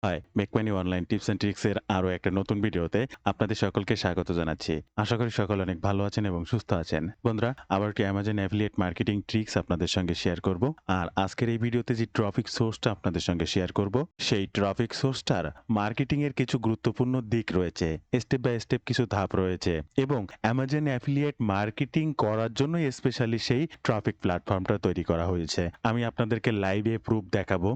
High, make money online tips and tricks এর আরো একটা নতুন ভিডিওতে আপনাদের সকলকে স্বাগত জানাচ্ছি। আশা করি সকলে অনেক ভালো আছেন এবং সুস্থ আছেন। বন্ধুরা, আবার একটি অ্যামাজন অ্যাফিলিয়েট মার্কেটিং ট্রিক্স আপনাদের সঙ্গে শেয়ার করব। আর আজকের এই ভিডিওতে যে ট্রাফিক সোর্সটা আপনাদের সঙ্গে শেয়ার করব, সেই ট্রাফিক সোর্সটার মার্কেটিং এর কিছু গুরুত্বপূর্ণ দিক রয়েছে, স্টেপ বাই স্টেপ কিছু ধাপ রয়েছে এবং অ্যামাজন অ্যাফিলিয়েট মার্কেটিং করার জন্য স্পেশালি সেই ট্রাফিক প্ল্যাটফর্মটা তৈরি করা হয়েছে। আমি আপনাদেরকে লাইভে প্রুফ দেখাবো।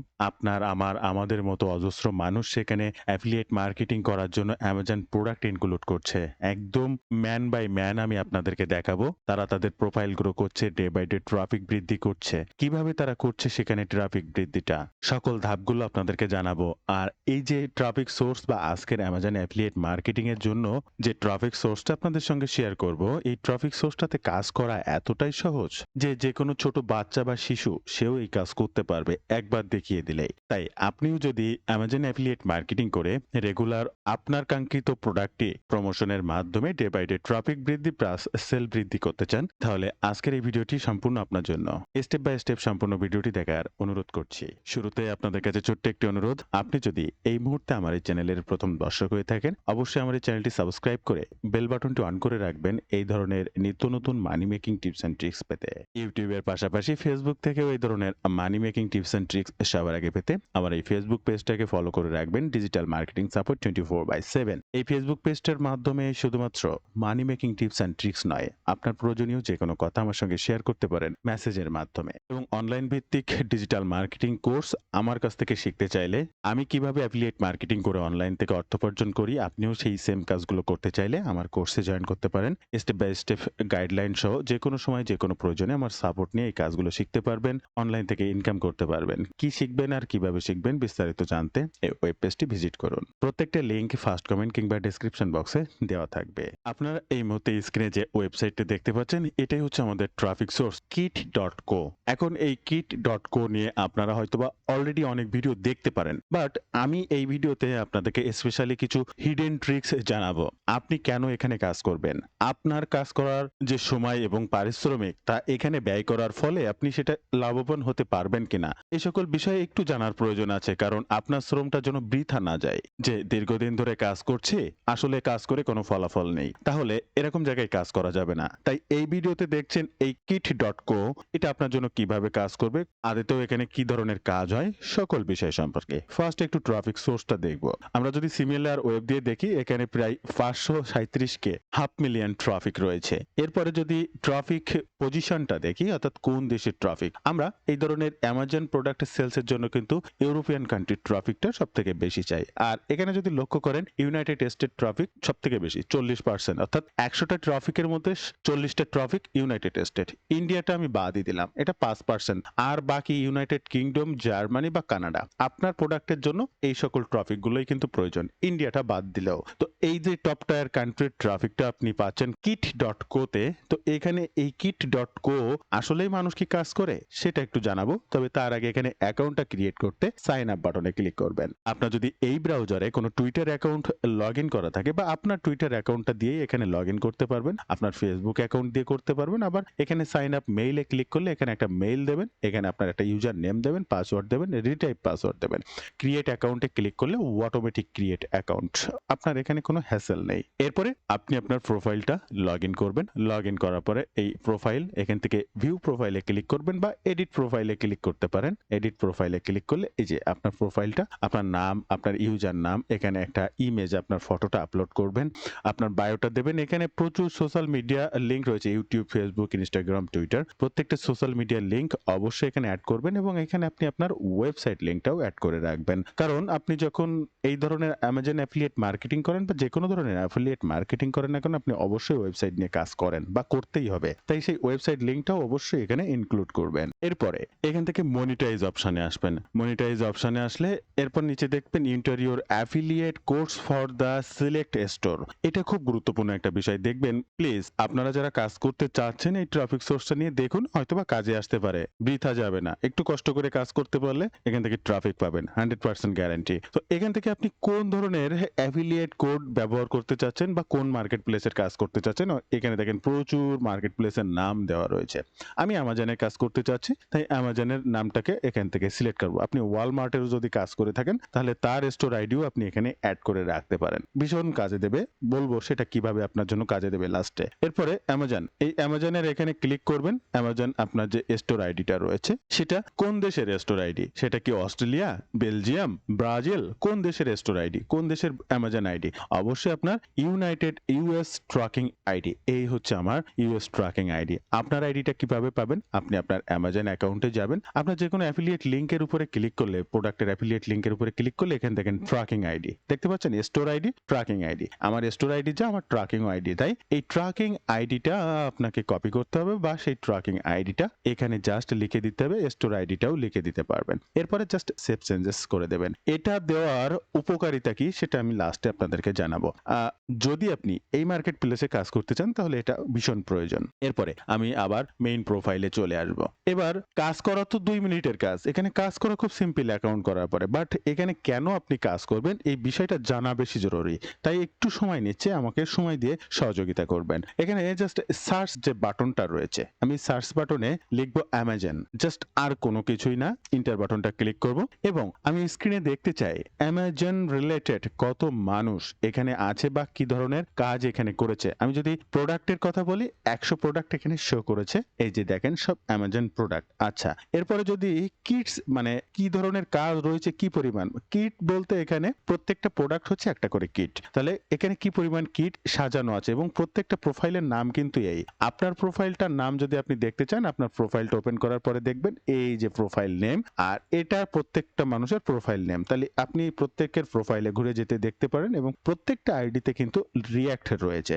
আমাদের মতো অজস্র মানুষ সেখানে অ্যাফিলিয়েট মার্কেটিং করার জন্য অ্যামাজন প্রোডাক্ট ইনক্লুড করছে। একদম ম্যান বাই ম্যান আমি আপনাদেরকে দেখাবো। তারা তাদের প্রোফাইল গ্রো করছে, ডে বাই ডে ট্রাফিক বৃদ্ধি করছে। কিভাবে তারা করছে সেখানে ট্রাফিক বৃদ্ধিটা, সকল ধাপগুলো আপনাদেরকে জানাবো। আর এই যে ট্রাফিক সোর্স বা আজকের অ্যামাজন অ্যাফিলিয়েট মার্কেটিং এর জন্য যে ট্রাফিক সোর্সটা আপনাদের সঙ্গে শেয়ার করব, এই ট্রাফিক সোর্সটাতে কাজ করা এতটাই সহজ যে যেকোনো ছোট বাচ্চা বা শিশু সেও এই কাজ করতে পারবে একবার দেখিয়ে দিলেই। তাই আপনিও যদি অ্যামাজন অ্যাফিলিয়েট মার্কেটিং করে রেগুলার আপনার কাঙ্ক্ষিত প্রোডাক্টটি প্রমোশনের মাধ্যমে ডে বাই ডে ট্রাফিক বৃদ্ধি প্লাস সেল বৃদ্ধি করতে চান, তাহলে আজকের এই ভিডিওটি সম্পূর্ণ আপনার জন্য। স্টেপ বাই স্টেপ সম্পূর্ণ ভিডিওটি দেখার অনুরোধ করছি। শুরুতে আপনাদের কাছে ছোট্ট একটি অনুরোধ, আপনি যদি এই মুহূর্তে আমার এই চ্যানেলের প্রথম দর্শক হয়ে থাকেন, অবশ্যই আমার এই চ্যানেলটি সাবস্ক্রাইব করে বেল বাটনটি অন করে রাখবেন এই ধরনের নিত্য নতুন মানি মেকিং টিপস অ্যান্ড ট্রিক্স পেতে। ইউটিউবের পাশাপাশি ফেসবুক থেকেও এই ধরনের মানি মেকিং টিপস অ্যান্ড ট্রিক্স সবার আগে পেতে আমার এই ফেসবুক পেজটাকে ফলো করে রাখবেন, ডিজিটাল মার্কেটিং সাপোর্ট 24/7। এই ফেসবুক পেজটার মাধ্যমে শুধুমাত্র মানি মেকিং টিপস অ্যান্ড ট্রিক্স নয়, আপনার প্রয়োজনীয় যে কোনো কথা আমার সঙ্গে শেয়ার করতে পারেন মেসেজের মাধ্যমে। এবং অনলাইন ভিত্তিক ডিজিটাল মার্কেটিং কোর্স আমার কাছ থেকে শিখতে চাইলে, আমি কিভাবে অ্যাফিলিয়েট মার্কেটিং করে অনলাইন থেকে অর্থ উপার্জন করি, আপনিও সেই সেম কাজগুলো করতে চাইলে আমার কোর্সে জয়েন করতে পারেন। স্টেপ বাই স্টেপ গাইডলাইন সহ যে কোনো সময় যে কোনো প্রয়োজনে আমার সাপোর্ট নিয়ে এই কাজগুলো শিখতে পারবেন, অনলাইন থেকে ইনকাম করতে পারবেন। কি শিখবেন আর কিভাবে শিখবেন বিস্তারিত জানতে এই ওয়েব পেজটি ভিজিট করুন। প্রত্যেকটা লিংক ফার্স্ট কমেন্ট কিংবা ডেসক্রিপশন বক্সে দেওয়া থাকবে। আপনারা এই মুহূর্তে স্ক্রিনে যে ওয়েবসাইটটি দেখতে পাচ্ছেন, এটাই হচ্ছে আমাদের ট্রাফিক সোর্স kit.co। এখন এই kit.co নিয়ে আপনারা হয়তোবা অলরেডি অনেক ভিডিও দেখতে পারেন, বাট আমি এই ভিডিওতে আপনাদেরকে স্পেশালি কিছু হিডেন ট্রিক্স জানাবো। আপনি কেন এখানে কাজ করবেন, আপনার কাজ করার যে সময় এবং পারিশ্রমিক তা এখানে ব্যয় করার ফলে আপনি সেটা লাভবান হতে পারবেন কিনা, এই সকল বিষয়ে একটু জানার প্রয়োজন আছে। কারণ আপনার শ্রমটা যেন বৃথা না যায়, যে দীর্ঘদিন ধরে কাজ করছে আসলে কাজ করে কোনো ফলাফল নেই, তাহলে এরকম জায়গায় কাজ করা যাবে না। তাই এই ভিডিওতে দেখছেন এই kit.co, এটা আপনার জন্য কিভাবে কাজ করবে, আদতেও এখানে কি ধরনের কাজ হয়, সকল বিষয় সম্পর্কে। ফার্স্ট একটু ট্রাফিক সোর্সটা দেখবো। আমরা যদি সিমিলার ওয়েব দিয়ে দেখি, এখানে প্রায় 537K, 500,000 ট্রাফিক রয়েছে। এরপরে যদি ট্রাফিক পজিশনটা দেখি, অর্থাৎ কোন দেশের ট্রাফিক, আমরা এই ধরনের অ্যামাজন প্রোডাক্ট সেলস এর জন্য কিন্তু ইউরোপিয়ান কান্ট্রির ট্রাফিকটা সব থেকে বেশি চাই। আর এখানে যদি লক্ষ্য করেন, ইউনাইটেড স্টেট ট্রাফিক সব থেকে বেশি 40%, অর্থাৎ 100টা ট্রাফিকের মধ্যে 40টা ট্রাফিক ইউনাইটেড স্টেট। ইন্ডিয়াটা আমি বাদই দিলাম, এটা 5%। আর বাকি ইউনাইটেড কিংডম, জার্মানি বা কানাডা। আপনার প্রোডাক্টের জন্য এই সকল ট্রাফিক গুলোই কিন্তু প্রয়োজন, ইন্ডিয়াটা বাদ দিলেও। তো এই যে টপ টায়ার কান্ট্রির ট্রাফিকটা আপনি পাচ্ছেন kit.co তে। তো এখানে এই kit.co আসলেই মানুষ কি কাজ করে সেটা একটু জানাবো, তবে তার আগে এখানে অ্যাকাউন্টটা ক্রিয়েট করতে সাইন আপ বাটনে ক্লিক করবেন। আপনার যদি এই ব্রাউজারে কোনো টুইটার অ্যাকাউন্ট লগ ইন করা থাকে, বা আপনার টুইটার অ্যাকাউন্টটা দিয়ে এখানে লগ ইন করতে পারবেন, আপনার ফেসবুক অ্যাকাউন্ট দিয়ে করতে পারবেন। আবার এখানে সাইন আপ মেইলে ক্লিক করলে এখানে একটা মেইল দেবেন, এখানে আপনার একটা ইউজার নেম দেবেন, পাসওয়ার্ড দেবেন, রিটাইপ পাসওয়ার্ড দেবেন। ক্রিয়েট অ্যাকাউন্টে ক্লিক করলে অটোমেটিক ক্রিয়েট অ্যাকাউন্ট, আপনার এখানে কোনো হ্যাসেল নেই। এরপরে আপনি আপনার প্রোফাইলটা লগ ইন করবেন। লগ ইন করার পরে এই প্রোফাইল, এখান থেকে ভিউ প্রোফাইলে ক্লিক করবেন বা এডিট প্রোফাইলে ক্লিক করতে পারেন। এডিট প্রোফাইলে ক্লিক করলে এই যে আপনার প্রোফাইলটা, আপনার নাম, আপনার ইউজার নাম, এখানে একটা ইমেজ, আপনার ফটোটা আপলোড করবেন, আপনার বায়োটা দেবেন। এখানে প্রচুর সোশ্যাল মিডিয়া লিঙ্ক রয়েছে, ইউটিউব, ফেসবুক, ইনস্টাগ্রাম, টুইটার, প্রত্যেকটা সোশ্যাল মিডিয়ার লিঙ্ক অবশ্যই এখানে অ্যাড করবেন এবং এখানে আপনি আপনার ওয়েবসাইট লিঙ্কটাও অ্যাড করে রাখবেন। কারণ আপনি যখন এই ধরনের অ্যামাজন অ্যাফিলিয়েট মার্কেটিং করেন বা যে কোনো ধরনের অ্যাফিলিয়েট মার্কেটিং করেন না কেন, আপনি অবশ্যই ওয়েবসাইট নিয়ে কাজ করেন বা করতেই হবে। তাই সেই ওয়েবসাইট লিঙ্কটাও অবশ্যই এখানে ইনক্লুড করবেন। এরপরে এখান থেকে মনিটাইজ অপশনে আসবেন। মনিটাইজ অপশনে আসলে এরপর নিচে দেখবেন enter your affiliate course for the select store. এটা খুব গুরুত্বপূর্ণ একটা বিষয়, দেখবেন প্লিজ আপনারা যারা কাজ করতে চাচ্ছেন এই ট্রাফিক সোর্সটা নিয়ে দেখুন, হয়তোবা কাজে আসতে পারে, বৃথা যাবে না। একটু কষ্ট করে কাজ করতে পারলে এখান থেকে ট্রাফিক পাবেন, 100% গ্যারান্টি। তো এখান থেকে আপনি কোন ধরনের অ্যাফিলিয়েট কোড ব্যবহার করতে চাচ্ছেন বা কোন মার্কেট প্লেসের কাজ করতে চাচ্ছেন, এখানে দেখেন প্রচুর মার্কেট প্লেসের নাম দেওয়া রয়েছে। আমি অ্যামাজনের কাজ করতে চাচ্ছি, তাই অ্যামাজনের নামটাকে এখান থেকে সিলেক্ট করব। আপনি ওয়ালমার্টেরও যদি কাজ করে থাকেন তাহলে তার স্টোর আইডিও আপনি এখানে অ্যাড করে রাখতে পারেন। ভীষণ কাজে দেবে। বলবো সেটা কিভাবে আপনার জন্য কাজে দেবে লাস্টে। এরপরে অ্যামাজন। এই অ্যামাজনের এখানে ক্লিক করবেন। অ্যামাজন আপনার যে স্টোর আইডিটা রয়েছে সেটা কোন দেশের স্টোর আইডি? সেটা কি অস্ট্রেলিয়া, বেলজিয়াম, ব্রাজিল? কোন দেশের স্টোর আইডি? কোন দেশের অ্যামাজন আইডি? অবশ্যই আপনার ইউনাইটেড ইউএস ট্র্যাকিং আইডি। এই হচ্ছে আমার ইউএস ট্র্যাকিং আইডি। আপনার আইডিটা কিভাবে পাবেন? আপনি আপনার অ্যামাজন অ্যাকাউন্টে যাবেন। আপনার যেকোনো অ্যাফিলিয়েট লিংকের উপরে ক্লিক করলে, প্রোডাক্টের অ্যাফিলিয়েট লিংকের উপরে ক্লিক করলে এখানে দেখেন ট্র্যাকিং আইডি। দেখতে পাচ্ছেন? Store ID, tracking ID. আমার স্টোর আইডি যা, আমার ট্র্যাকিং আইডি তাই। এই ট্র্যাকিং আইডিটা আপনাকে কপি করতে হবে বা সেই ট্র্যাকিং আইডিটা এখানে জাস্ট লিখে দিতে হবে। স্টোর আইডিটাও লিখে দিতে পারবেন। এরপরে জাস্ট সেভ চেঞ্জেস করে দেবেন। এটা দেওয়ার উপকারিতা কি সেটা আমি লাস্টে আপনাদেরকে জানাবো। যদি আপনি এই মার্কেট প্লেসে কাজ করতে চান তাহলে এটা ভীষণ প্রয়োজন। এরপরে আমি আবার মেইন প্রোফাইলে চলে আসব। এবার কাজ করা তো 2 মিনিটের কাজ। এখানে কাজ করা খুব সিম্পল অ্যাকাউন্ট করার পরে। বাট এখানে কেন আপনি কাজ করবেন এই বিষয়টা জানা বেশি জরুরি। তাই একটু সময় নিচ্ছে, আমাকে সময় দিয়ে সহযোগিতা করবেন। এখানে জাস্ট সার্চ যে বাটনটা রয়েছে, আমি সার্চ বাটনে লিখবো অ্যামাজন। জাস্ট আর কোনো কিছুই না, ইন্টার বাটনটা ক্লিক করব এবং আমি স্ক্রিনে দেখতে চাই অ্যামাজন রিলেটেড কত মানুষ এখানে আছে বা কি ধরনের কাজ এখানে করেছে। আমি যদি প্রোডাক্টের কথা বলি 100 প্রোডাক্ট এখানে শো করেছে। এই যে দেখেন সব অ্যামাজন প্রোডাক্ট। আচ্ছা, এরপরে যদি কিটস মানে কি ধরনের কাজ রয়েছে, কি পরিমাণ কিট বলতে এখানে প্রত্যেকটা প্রোডাক্ট হচ্ছে একটা করে কিট। তাহলে এখানে কি পরিমাণ কিট সাজানো আছে এবং প্রত্যেকটা প্রোফাইলের নাম কিন্তু এই। আপনার প্রোফাইলটার নাম যদি আপনি দেখতে চান, আপনার প্রোফাইলটা ওপেন করার পরে দেখবেন এই যে প্রোফাইল নেম, আর এটা প্রত্যেকটা মানুষের প্রোফাইল নেম। তাহলে আপনি প্রত্যেকের প্রোফাইলে ঘুরে যেতে দেখতে পারেন এবং প্রত্যেকটা আইডিতে কিন্তু রিঅ্যাক্ট রয়েছে।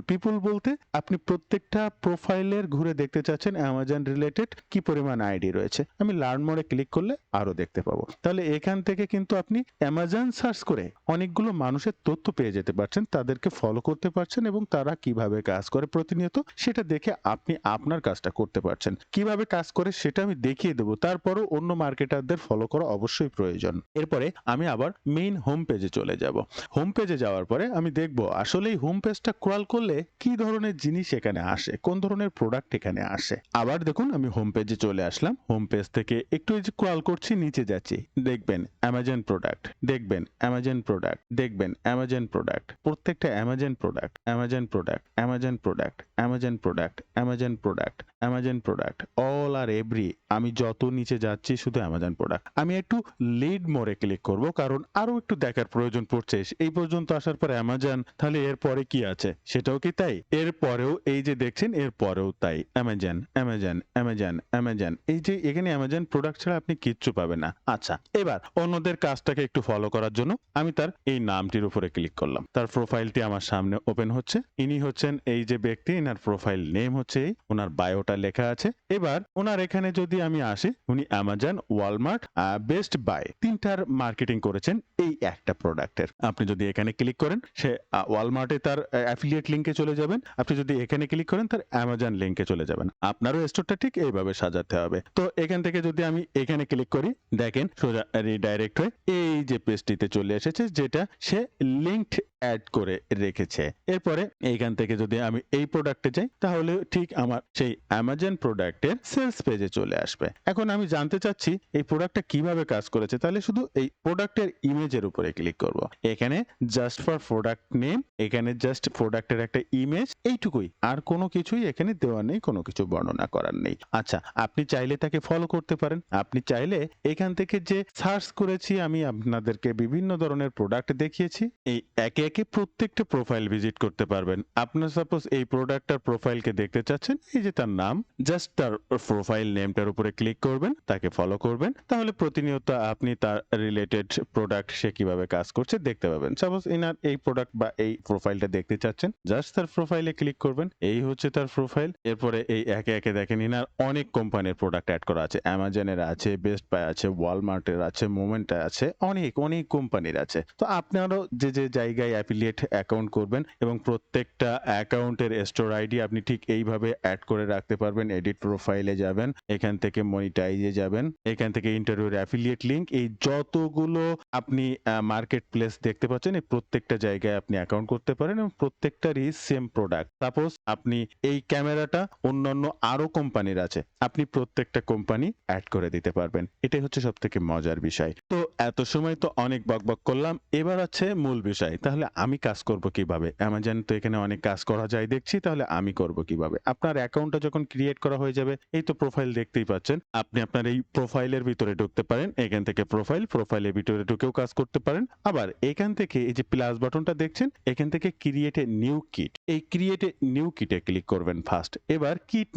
পিপল বলতে আপনি প্রত্যেকটা প্রোফাইলের ঘুরে দেখতে চাচ্ছেন অ্যামাজন রিলেটেড কি পরিমাণ আইডি রয়েছে। আমি লার্ন মোডে ক্লিক করলে আরো দেখতে পাবো। তাহলে এখান থেকে কিন্তু আপনি অ্যামাজন সার্চ করে অনেকগুলো মানুষের তথ্য পেয়ে যেতে পারছেন, তাদেরকে ফলো করতে পারছেন এবং তারা কিভাবে কাজ করে প্রতিনিয়ত সেটা দেখে আপনি আপনার কাজটা করতে পারছেন। কিভাবে কাজ করে সেটা আমি দেখিয়ে দেবো। তারপরও অন্য মার্কেটারদের ফলো করা অবশ্যই প্রয়োজন। এরপরে আমি আবার মেইন হোম পেজে চলে যাব। হোম পেজে যাওয়ার পরে আমি দেখব আসলে এই হোম পেজটা ক্রল করলে কি ধরনের জিনিস এখানে আসে, কোন ধরনের প্রোডাক্ট এখানে আসে। আবার দেখুন আমি হোম পেজে চলে আসলাম। হোম পেজ থেকে একটু এই যে ক্রল করছি, নিচে যাচ্ছি, দেখবেন অ্যামাজন প্রোডাক্ট, দেখবেন অ্যামাজন প্রোডাক্ট, দেখবেন অ্যামাজন প্রোডাক্ট, প্রত্যেকটা Amazon product, Amazon product, Amazon product, Amazon product, Amazon product, Amazon product, all আর এভরি। আমি যত নিচে যাচ্ছি শুধু অ্যামাজন প্রোডাক্ট। আমি একটু লিড মোড়ে ক্লিক করব কারণ আরো একটু দেখার প্রয়োজন পড়ছে। এই পর্যন্ত আসার পর অ্যামাজন, তাহলে এরপরে কি আছে সেটাও কি তাই? এরপরেও এই যে দেখছেন এরপরেও তাই, অ্যামাজন অ্যামাজন অ্যামাজন অ্যামাজন। এই যে এখানে অ্যামাজন প্রোডাক্ট ছাড়া আপনি কিচ্ছু পাবেন না। আচ্ছা, এবার অন্যদের কাজটাকে একটু ফলো করার জন্য আমি তার এই নামটির উপরে ক্লিক করলাম। তার প্রোফাইলটি আমার সামনে ওপেন হচ্ছে। ইনি হচ্ছেন এই যে ব্যক্তি, এনার প্রোফাইল নেম হচ্ছে এই, ওনার বায়োটা লেখা আছে। এবার ওনার এখানে যদি আমি আসি, উনি অ্যামাজন, ওয়ালমার্ট, বেস্ট বাই তিনটার মার্কেটিং করেছেন এই একটা প্রোডাক্টের। আপনি যদি এখানে ক্লিক করেন সে ওয়ালমার্টে তার অ্যাফিলিয়েট লিংকে চলে যাবেন। আপনি যদি এখানে ক্লিক করেন তার অ্যামাজন লিংকে চলে যাবেন। আপনারও স্টোরটা ঠিক এইভাবে সাজাতে হবে। তো এখান থেকে যদি আমি এখানে ক্লিক করি, দেখেন সোজা রিডাইরেক্ট হয়ে এই যে পেজটিতে চলে এসেছে যেটা সে লিংকড অ্যাড করে রেখেছে। এরপরে এইখান থেকে যদি আমি এই প্রোডাক্টে যাই তাহলে ঠিক আমার সেই অ্যামাজন প্রোডাক্টের সেলস পেজে চলে আসবে। এখন আমি জানতে চাচ্ছি এই প্রোডাক্টটা কিভাবে কাজ করেছে, তাহলে শুধু এই প্রোডাক্টের ইমেজের উপরে ক্লিক করব। এখানে জাস্ট ফর প্রোডাক্ট নেম, এখানে জাস্ট প্রোডাক্টের একটা ইমেজ, এইটুকুই, আর কোনো কিছুই এখানে দেওয়া নেই, কোনো কিছু বর্ণনা করার নেই। আচ্ছা, আপনি চাইলে তাকে ফলো করতে পারেন। আপনি চাইলে এখান থেকে যে সার্চ করেছি আমি আপনাদেরকে বিভিন্ন ধরনের প্রোডাক্ট দেখিয়েছি, এই একে একে প্রত্যেকটা প্রোফাইল ভিজিট করতে পারবেন। আপনার সাপোজ এই প্রোডাক্টটার প্রোফাইলকে দেখতে চাচ্ছেন, এই যে তার নাম, জাস্ট তার প্রোফাইল নেমটার উপরে ক্লিক করবেন, তাকে ফলো করবেন, তাহলে প্রতিনিয়ত আপনি তার রিলেটেড প্রোডাক্ট সে কিভাবে কাজ করছে দেখতে পাবেন। সাপোজ ইনার এই প্রোডাক্ট বা এই প্রোফাইলটা দেখতে চাচ্ছেন, জাস্ট তার প্রোফাইলে ক্লিক করবেন, এই হচ্ছে তার প্রোফাইল। এরপরে এই একে একে দেখেন ইনার অনেক কোম্পানির প্রোডাক্ট অ্যাড করা আছে, অ্যামাজনের আছে, বেস্ট বাই আছে, ওয়ালমার্টের আছে, মোমেন্টে আছে, অনেক অনেক কোম্পানির আছে। তো আপনারও যে যে জায়গায় অ্যাফিলিয়েট অ্যাকাউন্ট করবেন এবং প্রত্যেকটা অ্যাকাউন্টের স্টোর আইডি আপনি ঠিক এইভাবে অ্যাড করে রাখতে পারবেন। এডিট প্রোফাইলে যাবেন, এখান থেকে মনিটাইজে যাবেন, এখান থেকে ইন্টারভিউর অ্যাফিলিয়েট লিঙ্ক, এই যতগুলো আপনি মার্কেট প্লেস দেখতে পাচ্ছেন এই প্রত্যেকটা জায়গায় আপনি অ্যাকাউন্ট করতে পারেন এবং প্রত্যেকটারই সেম প্রোডাক্ট। সাপোজ আপনি এই ক্যামেরাটা অন্যান্য আরো কোম্পানির আছে, আপনি প্রত্যেকটা কোম্পানি অ্যাড করে দিতে পারবেন। এটাই হচ্ছে সব থেকে মজার বিষয়। তো এত সময় তো অনেক বকবক করলাম, এবার আছে মূল বিষয়। তাহলে আমি কাজ করব কিভাবে? অ্যামাজন তো এখানে অনেক কাজ করা যায় দেখছি, তাহলে আমি করব কিভাবে? আপনার অ্যাকাউন্টটা যখন ক্রিয়েট করা হয়ে যাবে, এই তো প্রোফাইল দেখতেই পাচ্ছেন, আপনি আপনার এই প্রোফাইলের ভিতরে ঢুকতে পারেন। এখান থেকে প্রোফাইলের ভিতরে ঢুকেও কাজ করতে পারেন। আবার এখান থেকে এই যে প্লাস বাটনটা দেখছেন, এখান থেকে ক্রিয়েট এ নিউ কিট, এই ক্রিয়েট এ নিউ কিটে ক্লিক করবেন ফার্স্ট। এবার কিট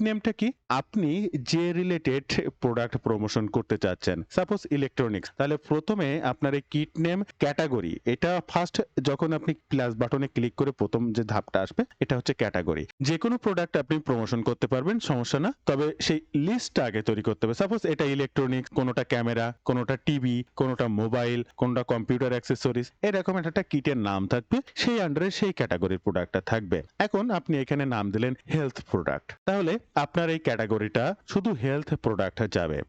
নেমটা কি? আপনি যে রিলেটেড প্রোডাক্ট প্রমোশন করতে চাচ্ছেন, সাপোজ ইলেকট্রনিক্স, তাহলে প্রথমে আপনার এই কিট নেম ক্যাটাগরি, এটা ফার্স্ট যখন আপনি প্লাস বাটনে ক্লিক করে প্রথম যে ধাপটা আসবে এটা হচ্ছে ক্যাটাগরি। যে কোনো প্রোডাক্ট আপনি প্রমোশন করতে পারবেন, সমস্যা না, তবে সেই লিস্টটা আগে তৈরি করতে হবে। সাপোজ এটা ইলেকট্রনিক্স, কোনোটা ক্যামেরা, কোনোটা টিভি, কোনোটা মোবাইল, কোনোটা কম্পিউটার অ্যাক্সেসরিজ, এরকম একটা কিটের নাম থাকবে, সেই আন্ডারে সেই ক্যাটাগরির প্রোডাক্টটা থাকবে। এখন আপনি এখানে নাম দিলেন হেলথ প্রোডাক্ট, তাহলে আপনার এই ক্যাটাগরিটা শুধু হেলথ প্রোডাক্ট যাবে।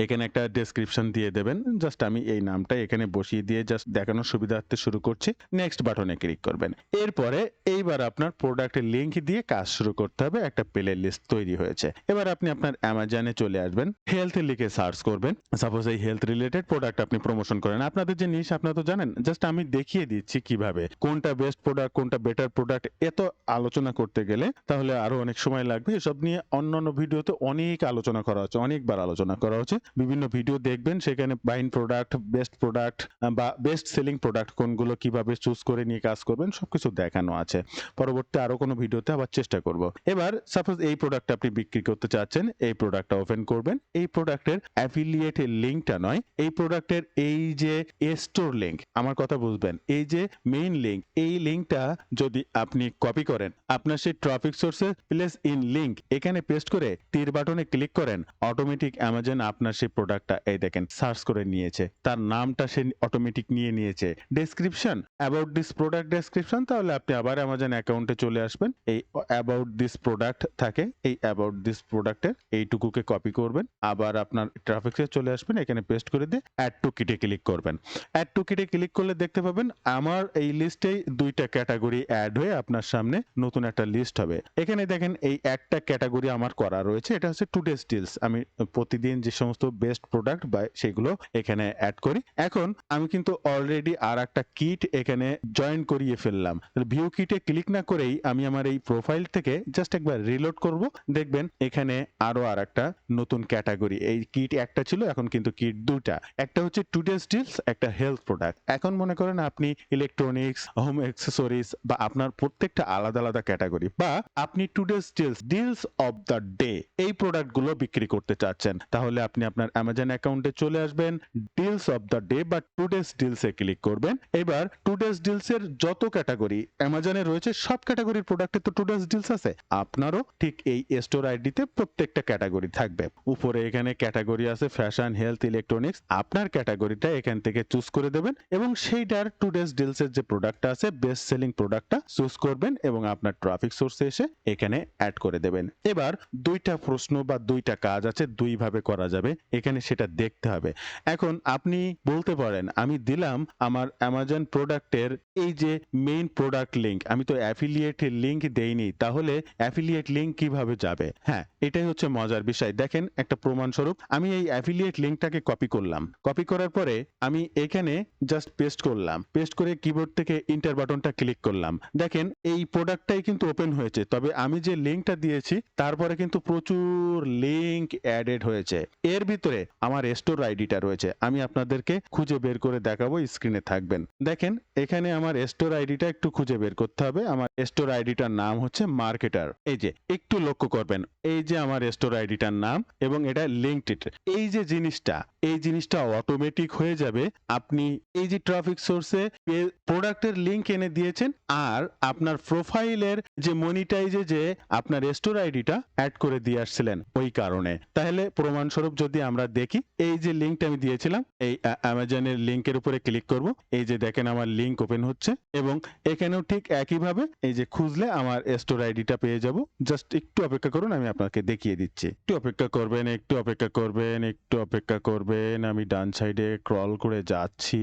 এখানে একটা ডেসক্রিপশন দিয়ে দেবেন, জাস্ট আমি এই নামটা এখানে বসিয়ে দিয়ে জাস্ট দেখানোর সুবিধার্থে শুরু করছি। নেক্সট বাটনে ক্লিক করবেন। এরপরে এইবার আপনার প্রোডাক্টের লিংক দিয়ে কাজ শুরু করতে হবে। একটা প্লে লিস্ট তৈরি হয়েছে। এবার আপনি আপনার অ্যামাজনে চলে আসবেন, হেলথ লিখে সার্চ করবেন। সাপোজ এই হেলথ রিলেটেড প্রোডাক্ট আপনি প্রমোশন করেন, আপনাদের যে নিশ আপনারা তো জানেন, জাস্ট আমি দেখিয়ে দিচ্ছি কিভাবে, কোনটা বেস্ট প্রোডাক্ট, কোনটা বেটার প্রোডাক্ট। এত আলোচনা করতে গেলে তাহলে আরো অনেক সময় লাগবে। এসব নিয়ে অন্যান্য ভিডিওতে অনেক আলোচনা করা হচ্ছে, অনেকবার আলোচনা করা হচ্ছে। বিভিন্ন ভিডিও দেখবেন, সেখানে বাইন প্রোডাক্ট, বেস্ট প্রোডাক্ট বা বেস্ট সেলিং প্রোডাক্ট কোনগুলো কিভাবে চুজ করে নিয়ে কাজ করবেন সবকিছু দেখানো আছে। পরবর্তী আরো কোনো ভিডিওতে আবার চেষ্টা করব। এবার সাপোজ এই প্রোডাক্ট আপনি বিক্রি করতে চাচ্ছেন, এই প্রোডাক্টটা ওপেন করবেন। এই প্রোডাক্টের অ্যাফিলিয়েটের লিংকটা নয়, এই প্রোডাক্টের এই যে স্টোর লিংক, আমার কথা বুঝবেন, এই যে মেইন লিংক, এই লিংকটা যদি আপনি কপি করেন, আপনার সেই ট্রাফিক সোর্সে প্লেস ইন লিংক এখানে পেস্ট করে তীর বাটনে ক্লিক করেন, অটোমেটিক অ্যামাজন আপনার সেই প্রোডাক্টটা এই দেখেন সার্চ করে নিয়েছে, তার নামটা সে অটোমেটিক নিয়ে নিয়েছে। Description, about this product description, তাহলে আপনি আবার অ্যামাজন অ্যাকাউন্টে চলে আসবেন, এই অ্যাবাউট দিস প্রোডাক্ট থাকে, এই অ্যাবাউট দিস প্রোডাক্টের এইটুকুকে কপি করবেন, আবার আপনার ট্রাফিকে চলে আসবেন, এখানে পেস্ট করে দিয়ে অ্যাড টু কিটে ক্লিক করবেন। অ্যাড টু কিটে ক্লিক করলে দেখতে পাবেন আমার এই লিস্টেই দুইটা ক্যাটাগরি অ্যাড হয়ে আপনার সামনে নতুন একটা লিস্ট হবে। এখানে দেখেন এই একটা ক্যাটাগরি আমার করা রয়েছে, এটা হচ্ছে টুডেস ডিলস। আমি প্রতিদিন যে সমস্ত বেস্ট প্রোডাক্ট বা সেগুলো এখানে অ্যাড করি। এখন আমি কিন্তু অলরেডি আর একটা কিট এখানে জয়েন করিয়ে ফেললাম। ভিউ কিটে ক্লিক না করেই আমি আমার এই প্রোফাইল থেকে জাস্ট একবার রিলোড করব, দেখবেন এখানে আরো আর একটা নতুন ক্যাটাগরি, এই কিট একটা ছিল, এখন কিন্তু কিট দুটা, একটা হচ্ছে টুডেস ডিলস, একটা হেলথ প্রোডাক্ট। এখন মনে করেন আপনি ইলেকট্রনিক্স, হোম অ্যাক্সেসরিজ বা আপনার প্রত্যেকটা আলাদা আলাদা ক্যাটাগরি, বা আপনি today's deals of the day এই প্রোডাক্টগুলো বিক্রি করতে চাচ্ছেন, তাহলে আপনি আপনার অ্যামাজন অ্যাকাউন্টে চলে আসবেন, ডিলস অফ দ্য ডে বা টুডেস ডিলসে ক্লিক করবেন। এবার টুডেস ডিলস এর যত ক্যাটাগরি অ্যামাজনে রয়েছে সব ক্যাটাগরির প্রোডাক্টে তো টুডেস ডিলস আছে, আপনারও ঠিক এই স্টোর আইডিতে প্রত্যেকটা ক্যাটাগরি থাকবে। উপরে এখানে ক্যাটাগরি আছে ফ্যাশন, হেলথ, ইলেকট্রনিক্স, আপনার ক্যাটাগরিটা এখান থেকে চুজ করে দেবেন এবং সেইটার টুডেস ডিলস এর যে প্রোডাক্টটা আছে, বেস্ট সেলিং প্রোডাক্টটা চুজ করবেন এবং আপনার ট্রাফিক সোর্সে এসে এখানে অ্যাড করে দেবেন। এবার দুইটা প্রশ্ন বা দুইটা কাজ আছে, দুই ভাবে করা যাবে, এখানে সেটা দেখতে হবে। এখন আপনি বলতে পারেন আমি দিলাম আমার অ্যামাজন প্রোডাক্টের এই যে মেইন প্রোডাক্ট লিংক, আমি তো অ্যাফিলিয়েট লিংক দেইনি, তাহলে অ্যাফিলিয়েট লিংক কিভাবে যাবে? হ্যাঁ, এটাই হচ্ছে মজার বিষয়। দেখেন একটা প্রমাণ স্বরূপ, আমি এই অ্যাফিলিয়েট লিংকটাকে কপি করলাম, কপি করার পরে আমি এখানে জাস্ট পেস্ট করলাম, পেস্ট করে কিবোর্ড থেকে ইন্টার বাটনটা ক্লিক করলাম। দেখেন এই প্রোডাক্টটাই কিন্তু ওপেন হয়েছে, তবে আমি যে লিংকটা দিয়েছি তারপরে কিন্তু প্রচুর লিংক অ্যাডেড হয়েছে। এর ভিতরে আমার স্টোর আইডিটা রয়েছে, আমি আপনাদেরকে খুঁজে বের করে দেখাবো, স্ক্রিনে থাকবেন। দেখেন এখানে আমার স্টোর আইডিটা একটু খুঁজে বের করতে হবে। আমার স্টোর আইডিটার নাম হচ্ছে মার্কেটার। এই যে একটু লক্ষ্য করবেন, এই যে আমার স্টোর আইডিটার নাম এবং এটা লিঙ্কড। এই যে জিনিসটা, এই জিনিসটা অটোমেটিক হয়ে যাবে। আপনি এই যে ট্রাফিক সোর্সে প্রোডাক্টের লিংক এনে দিয়েছেন আর আপনার প্রোফাইলের যে মনিটাইজে যে আপনার স্টোর আইডিটা অ্যাড করে দিয়ে আসছিলেন ওই কারণে। তাহলে প্রমাণস্বরূপ যদি আমরা দেখি এই যে লিঙ্কটা আমি দিয়েছিলাম এই অ্যামাজনের লিঙ্কের উপরে ক্লিক করব, এই যে দেখেন আমার লিঙ্ক ওপেন হচ্ছে এবং এখানেও ঠিক একইভাবে এই যে খুঁজলে আমার স্টোর আইডিটা পেয়ে যাব। জাস্ট একটু অপেক্ষা করুন, আমি আপনাকে দেখিয়ে দিচ্ছি। একটু অপেক্ষা করবেন, একটু অপেক্ষা করবেন, একটু অপেক্ষা করবেন। আমি ডান সাইডে ক্রল করে যাচ্ছি।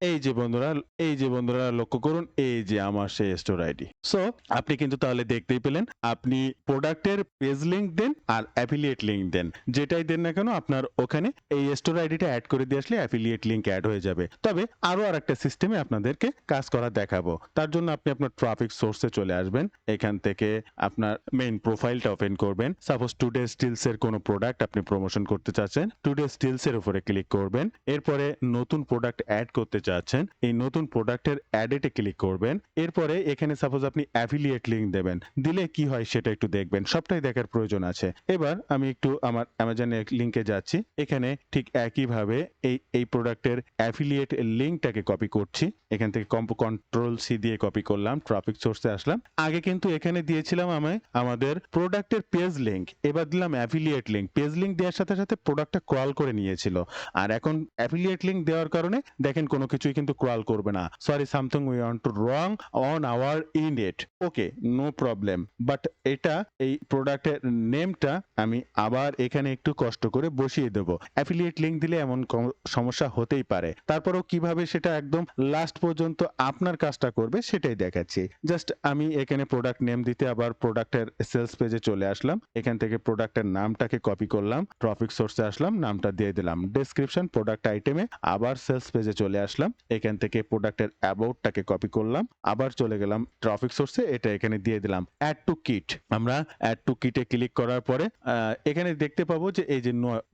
এই যে বন্ধুরা, এই যে বন্ধুরা লক্ষ্য করুন, এই যে আমার সেই স্টোর আইডি। সো আপনি কিন্তু তাহলে দেখতেই পেলেন, আপনি প্রোডাক্টের পেজ লিংক দেন আর অ্যাফিলিয়েট লিংক দেন, যেটাই দেন না কেন আপনার ওখানে এই স্টোর আইডিটা অ্যাড করে দিয়ে আসলে অ্যাফিলিয়েট লিংক অ্যাড হয়ে যাবে। তবে আরো আরেকটা সিস্টেমে আপনাদেরকে কাজ করা দেখাবো। তার জন্য আপনি আপনার ট্রাফিক সোর্সে চলে আসবেন, এখান থেকে আপনার মেইন প্রোফাইলটা ওপেন করবেন। সাপোজ টুডে স্টিলস এর কোনো প্রোডাক্ট আপনি প্রমোশন করতে চাচ্ছেন, টুডে স্টিলস এর উপরে ক্লিক করবেন। এরপরে নতুন প্রোডাক্ট অ্যাড করতে চাচ্ছেন, এই নতুন প্রোডাক্টের অ্যাডেটে ক্লিক করবেন। এরপরে এখানে সাপোজ আপনি অ্যাফিলিয়েট লিংক দেবেন, দিলে কি হয় সেটা একটু দেখবেন, সবটাই দেখার প্রয়োজন আছে। এবার আমি একটু আমার অ্যামাজনের লিংকে যাচ্ছি, এখানে ঠিক একইভাবে এই প্রোডাক্টের অ্যাফিলিয়েট লিংকটাকে কপি করছি। এখান থেকে কন্ট্রোল সি দিয়ে কপি করলাম, ট্রাফিক সোর্সে আসলাম। আগে কিন্তু এখানে দিয়েছিলাম আমি আমাদের প্রোডাক্টের পেজ লিংক, এবার দিলাম অ্যাফিলিয়েট লিংক। পেজ লিংক দেওয়ার সাথে সাথে প্রোডাক্টটা ক্রল করে নিয়েছিল, আর এখন অ্যাফিলিয়েট লিংক দেওয়ার কারণে দেখেন কোনো কিছুই কিন্তু ক্রল করবে না। Sorry, something we want to wrong on our indent. Okay, no problem. But এটা এই প্রোডাক্টের নেমটা আমি আবার এখানে একটু কষ্ট করে বসিয়ে দেব। অ্যাফিলিয়েট লিংক দিলে এমন সমস্যা হতেই পারে, তারপরেও কিভাবে সেটা একদম লাস্ট পর্যন্ত আপনার কাজটা করবে সেটাই দেখাচ্ছি। জাস্ট আমি এখানে প্রোডাক্ট নেম দিতে আবার প্রোডাক্টের সেলস পেজে চলে আসলাম, এখান থেকে প্রোডাক্টের নামটাকে কপি করলাম, ট্রাফিক সোর্সে আসলাম, নামটা দিয়ে দিলাম ডেসক্রিপশন প্রোডাক্ট আইটেমে, আবার সেলস পেজে চলে আসলাম, এখান থেকে প্রোডাক্টের অ্যাবাউটটাকে কপি করলাম, আবার চলে গেলাম ট্রাফিক সোর্সে, এটা এখানে দিয়ে দিলাম অ্যাড টু কিট। আমরা অ্যাড টু কিটে ক্লিক করার পরে এখানে দেখতে পাবো যে এই যে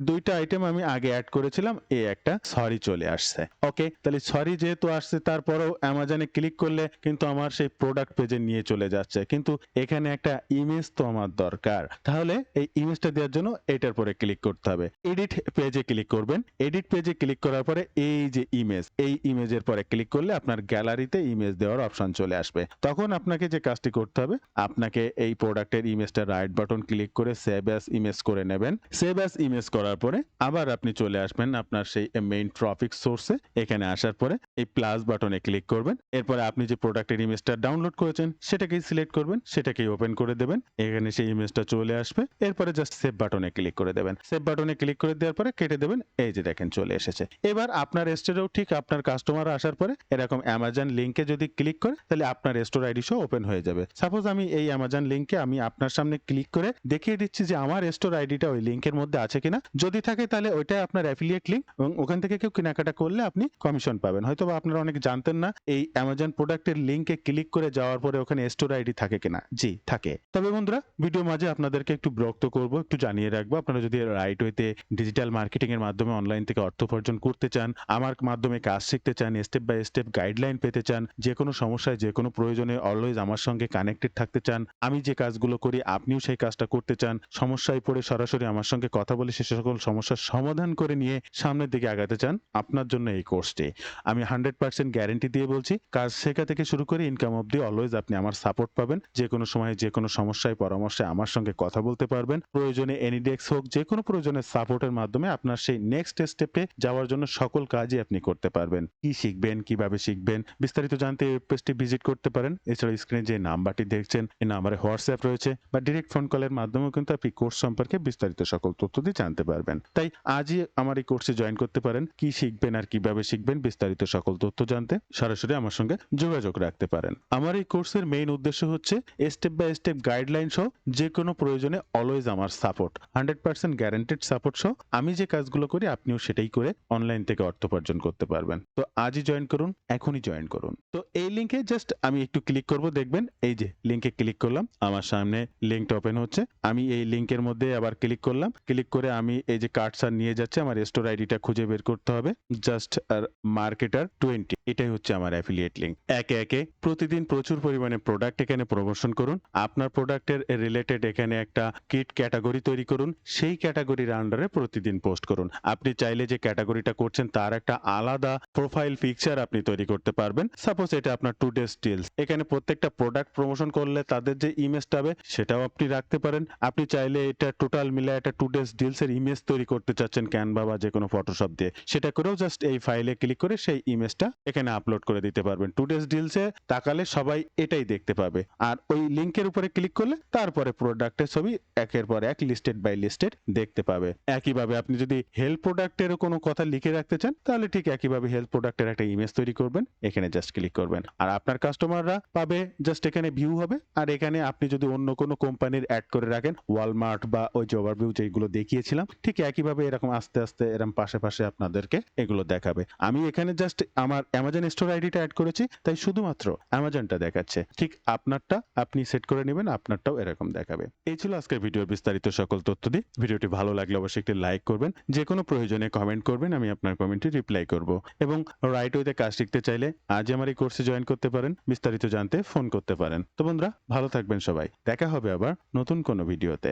দুইটা আইটেম আমি আগে অ্যাড করেছিলাম, এই একটা সরি চলে আসছে। ওকে, তাহলে সরি যেহেতু আসছে, তারপরেও অ্যামাজনে ক্লিক করলে কিন্তু আমার সেই প্রোডাক্ট পেজে নিয়ে চলে যাচ্ছে, কিন্তু এখানে একটা ইমেজ তো আমার দরকার। তাহলে এই ইমেজটা দেওয়ার জন্য এটার পরে ক্লিক করতে হবে, এডিট পেজে ক্লিক করবেন। এডিট পেজে ক্লিক করার পরে এই যে ইমেজ, এই ইমেজের পরে ক্লিক করলে আপনার গ্যালারিতে ইমেজ দেওয়ার অপশন চলে আসবে। তখন আপনাকে যে কাজটি করতে হবে, আপনাকে এই প্রোডাক্টের ইমেজটা রাইট বাটন ক্লিক করে সেভ অ্যাজ ইমেজ করে নেবেন। সেভ অ্যাজ ইমেজ করার পরে আবার আপনি চলে আসবেন আপনার সেই মেইন ট্রাফিক সোর্সে, এখানে আসার পরে এই প্লাস বাটনে ক্লিক করবেন। এরপরে আপনি যে প্রোডাক্টের ইমেজটা ডাউনলোড করেছেন সেটাকেই সিলেক্ট করবেন, সেটাকেই ওপেন করে দেবেন, এখানে সেই ইমেজটা চলে আসবে। এরপরে জাস্ট সেভ বাটনে ক্লিক করে দেবেন। সেভ বাটনে ক্লিক করে দেওয়ার পরে কেটে দেবেন, এই যে দেখেন চলে এসেছে। এবার আপনার স্টোরেও ঠিক আপনার কাস্টমার আসার পরে এরকম অ্যামাজন লিংকে যদি ক্লিক করে, তাহলে আপনার স্টোর আইডি সহ ওপেন হয়ে যাবে। সাপোজ আমি এই অ্যামাজন লিংকে আমি আপনার সামনে ক্লিক করে দেখিয়ে দিচ্ছি যে আমার স্টোর আইডিটা ওই লিংকের মধ্যে আছে কিনা, যদি থাকে তাহলে ওইটা আপনার অ্যাফিলিয়েট লিংক, এবং ওখান থেকে কেউ কেনাকাটা করলে আপনি কমিশন পাবেন। হয়তো বা আপনারা অনেক জানতেন না এই অ্যামাজন প্রোডাক্টের লিংকে ক্লিক করে যাওয়ার পরে ওখানে স্টোর আইডি থাকে কিনা। জি থাকে। তবে বন্ধুরা, ভিডিও মাঝে আপনাদেরকে একটু বিরক্ত করব, একটু জানিয়ে রাখবো, আপনারা যদি রাইট ওয়েতে ডিজিটাল মার্কেটিং এর মাধ্যমে অনলাইন থেকে অর্থ উপার্জন করতে চান, আমার মাধ্যমে কাজ শিখতে চান, স্টেপ বাই স্টেপ গাইডলাইন পেতে চান, যে কোনো সমস্যায় যে কোনো প্রয়োজনে অলওয়েজ আমার সঙ্গে কানেক্টেড থাকতে চান, আমি যে কাজগুলো করি আপনিও সেই কাজটা করতে চান, সমস্যায় পড়ে সরাসরি আমার সঙ্গে কথা বলে সে সকল সমস্যার সমাধান করে নিয়ে সামনের দিকে আগাতে চান, আপনার জন্য এই কোর্সটি। আমি 100% গ্যারেন্টি দিয়ে বলছি, কাজ শেখা থেকে শুরু করে ইনকাম অবধি অলওয়েজ আপনি আমার সাপোর্ট পাবেন। যে কোনো সময় যে কোনো সমস্যায় পরামর্শে আমার সঙ্গে কথা বলতে পারবেন। প্রয়োজনে এনিডেক্স হোক, যে কোনো প্রয়োজনে সাপোর্টের মাধ্যমে আপনার সেই নেক্সট স্টেপে যাওয়ার জন্য সকল কাজই আপনি করতে পারবেন। কি শিখবেন, কিভাবে শিখবেন, বিস্তারিত জানতে এই পেজটি ভিজিট করতে পারেন। এছাড়া স্ক্রিনে যে নাম্বারটি দেখছেন এই নাম্বারে হোয়াটসঅ্যাপ রয়েছে, বা ডিরেক্ট ফোন কলের মাধ্যমেও কিন্তু আপনি কোর্স সম্পর্কে বিস্তারিত সকল তথ্য দিয়ে জানতে পারবেন। তাই আজই আমার এই কোর্সে জয়েন করতে পারেন। কি শিখবেন আর কিভাবে শিখবেন বিস্তারিত সকল তথ্য জানতে সরাসরি আমার সঙ্গে যোগাযোগ রাখতে পারেন। আমার এই কোর্সের মেইন উদ্দেশ্য হচ্ছে স্টেপ বাই স্টেপ গাইডলাইন সহ যে কোনো প্রয়োজনে অলওয়েজ আমার সাপোর্ট, 100% গ্যারান্টেড সাপোর্ট সহ আমি যে কাজগুলো করি আপনিও সেটাই করে অনলাইন থেকে অর্থ উপার্জন করতে পারবেন। তো আজই জয়েন করুন, এখনই জয়েন করুন। তো এই লিংকে জাস্ট আমি একটু ক্লিক করব, দেখবেন এই যে লিংকে ক্লিক করলাম, আমার সামনে লিংকটা ওপেন হচ্ছে। আমি এই লিংকের মধ্যে আবার ক্লিক করলাম, ক্লিক করে আমি এই যে কার্সার নিয়ে যাচ্ছে, আমার স্টোর আইডিটা খুঁজে বের করতে হবে। জাস্ট মার্কেটার 20, এটাই হচ্ছে আমার অ্যাফিলিয়েট লিংক। একে একে প্রতিদিন প্রচুর পরিমাণে প্রোডাক্ট এখানে প্রমোশন করুন। আপনার প্রোডাক্টের রিলেটেড এখানে একটা কিট ক্যাটাগরি তৈরি করুন, সেই ক্যাটাগরির আন্ডারে প্রতিদিন পোস্ট করুন। আপনি চাইলে যে ক্যাটাগরিটা করছেন তার একটা আলাদা প্রোফাইল পিকচার আপনি তৈরি করতে পারবেন। সাপোজ এটা আপনার টুডে স্টিলস, এখানে প্রত্যেকটা প্রোডাক্ট প্রমোশন করলে তাদের যে ইমেজটা হবে সেটাও আপনি রাখতে পারেন। আপনি চাইলে এটা টোটাল মিলে একটা টুডে স্টিলস রিলস এর ইমেজ তৈরি করতে চাচ্ছেন ক্যানভা বা যে কোনো ফটোশপ দিয়ে, সেটা করেও জাস্ট এই ফাইলে ক্লিক করে সেই ইমেজটা এখানে আপলোড করে দিতে পারবেন। টুডেস রিলসে তাকালে সবাই এটাই দেখতে পাবে, আর ওই লিংকের উপরে ক্লিক করলে তারপরে প্রোডাক্টের ছবি একের পর এক লিস্টেড বাই লিস্টেড দেখতে পাবে। একইভাবে আপনি যদি হেল্প প্রোডাক্টেরও কোনো কথা লিখে রাখতে চান, তাহলে ঠিক একইভাবে হেল্প প্রোডাক্টের একটা ইমেজ তৈরি করবেন, এখানে জাস্ট ক্লিক করবেন, আর আপনার কাস্টমাররা পাবে জাস্ট এখানে ভিউ হবে। আর এখানে আপনি যদি অন্য কোনো কোম্পানির অ্যাড করে রাখেন, ওয়ালমার্ট বা ওই যে ওভারভিউ যেগুলো দেখিয়েছিলাম, ঠিক একইভাবে এরকম আস্তে আস্তে এরকম পাশে পাশে আপনাদেরকে এগুলো দেখাবে। আমি এখানে জাস্ট আমার অ্যামাজন স্টোর আইডিটা অ্যাড করেছি, তাই শুধুমাত্র অ্যামাজনটা দেখাচ্ছে। ঠিক আপনারটা আপনি সেট করে নেবেন, আপনারটাও এরকম দেখাবে। এই ছিল আজকের ভিডিওর বিস্তারিত সকল তথ্য দিয়ে। ভিডিওটি ভালো লাগলে অবশ্যই একটি লাইক করবেন, যে কোনো প্রয়োজনে কমেন্ট করবেন, আমি আপনার কমেন্টে রিপ্লাই করব। এবং রাইট ওয়েতে কাজ শিখতে চাইলে আজই আমার এই কোর্সে জয়েন করতে পারেন, বিস্তারিত জানতে ফোন করতে পারেন। তো বন্ধুরা, ভালো থাকবেন সবাই, দেখা হবে আবার নতুন কোনো ভিডিওতে।